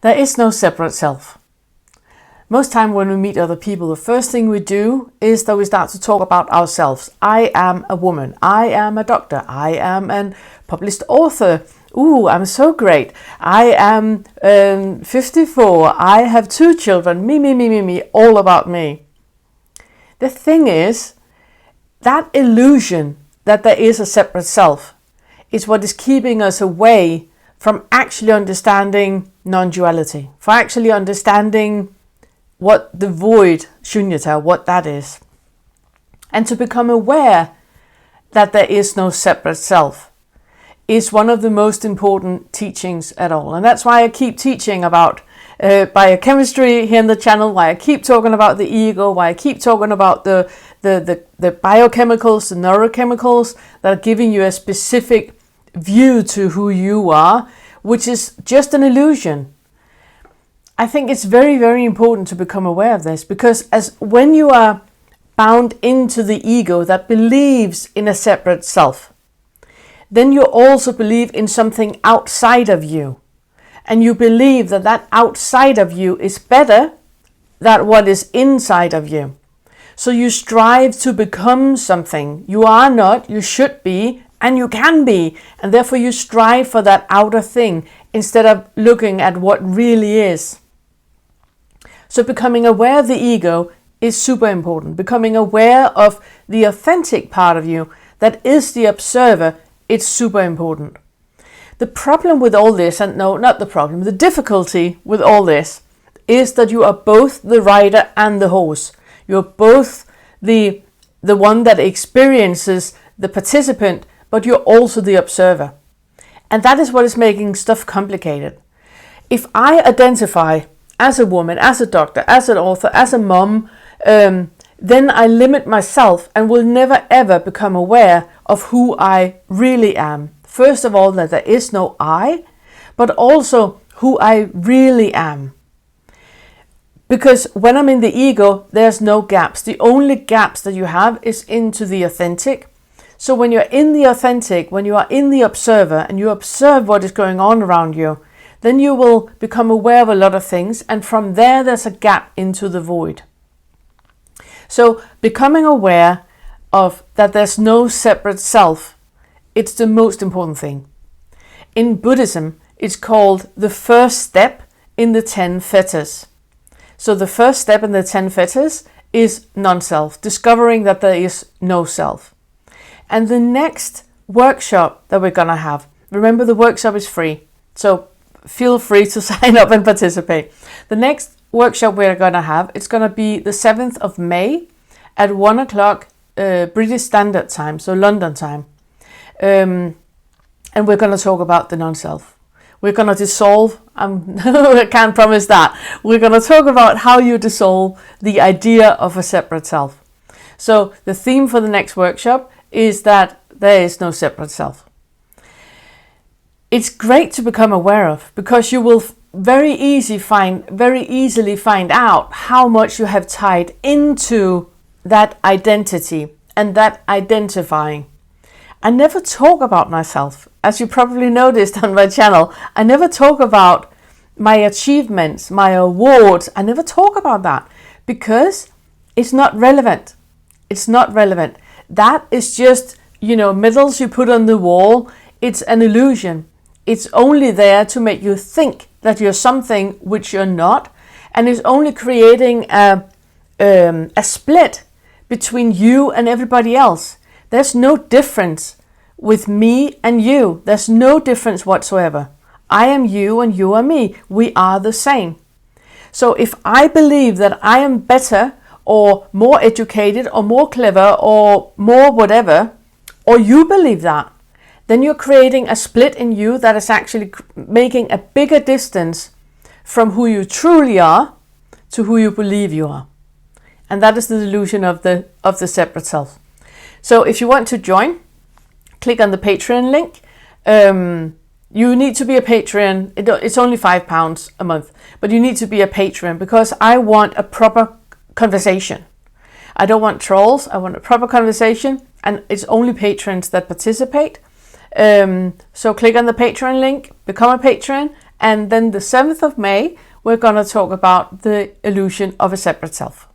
There is no separate self. Most time when we meet other people, the first thing we do is that we start to talk about ourselves. I am a woman. I am a doctor. I am a published author. Ooh, I'm so great. I am 54. I have 2 children. Me, all about me. The thing is, that illusion that there is a separate self is what is keeping us away from actually understanding non-duality, for actually understanding what the void, shunyata, what that is. And to become aware that there is no separate self is one of the most important teachings at all. And that's why I keep teaching about biochemistry here in the channel, why I keep talking about the ego, why I keep talking about the biochemicals, the neurochemicals that are giving you a specific view to who you are, which is just an illusion. I think it's very, very important to become aware of this, because when you are bound into the ego that believes in a separate self, then you also believe in something outside of you. And you believe that that outside of you is better than what is inside of you. So you strive to become something you are not, you should be, and you can be. And therefore you strive for that outer thing instead of looking at what really is. So becoming aware of the ego is super important. Becoming aware of the authentic part of you that is the observer, it's super important. The problem with all this, and no, not the problem, the difficulty with all this is that you are both the rider and the horse. You're both the one that experiences the participant, but you're also the observer. And that is what is making stuff complicated. If I identify as a woman, as a doctor, as an author, as a mom, then I limit myself and will never ever become aware of who I really am. First of all, that there is no I, but also who I really am. Because when I'm in the ego, there's no gaps. The only gaps that you have is into the authentic. So when you're in the authentic, when you are in the observer and you observe what is going on around you, then you will become aware of a lot of things. And from there's a gap into the void. So becoming aware of that there's no separate self, it's the most important thing. In Buddhism, it's called the first step in the 10 fetters. So the first step in the 10 fetters is non-self, discovering that there is no self. And the next workshop that we're going to have, remember the workshop is free, so feel free to sign up and participate. The next workshop we're going to have, it's going to be the 7th of May at 1 o'clock British Standard Time, so London time. And we're going to talk about the non-self. We're going to dissolve, I can't promise that. We're going to talk about how you dissolve the idea of a separate self. So the theme for the next workshop is that there is no separate self. It's great to become aware of, because you will very easily find out how much you have tied into that identity and that identifying. I never talk about myself. As you probably noticed on my channel, I never talk about my achievements, my awards. I never talk about that because it's not relevant. It's not relevant. That is just, medals you put on the wall. It's an illusion. It's only there to make you think that you're something which you're not. And it's only creating a split between you and everybody else. There's no difference with me and you. There's no difference whatsoever. I am you and you are me. We are the same. So if I believe that I am better or more educated or more clever or more whatever, or you believe that, then you're creating a split in you that is actually making a bigger distance from who you truly are to who you believe you are. And that is the delusion of the separate self. So if you want to join, click on the Patreon link. You need to be a Patreon. It's only £5 a month, but you need to be a Patreon because I want a proper conversation. I don't want trolls. I want a proper conversation, and it's only patrons that participate. So click on the Patreon link, become a patron, And then the 7th of May, we're going to talk about the illusion of a separate self.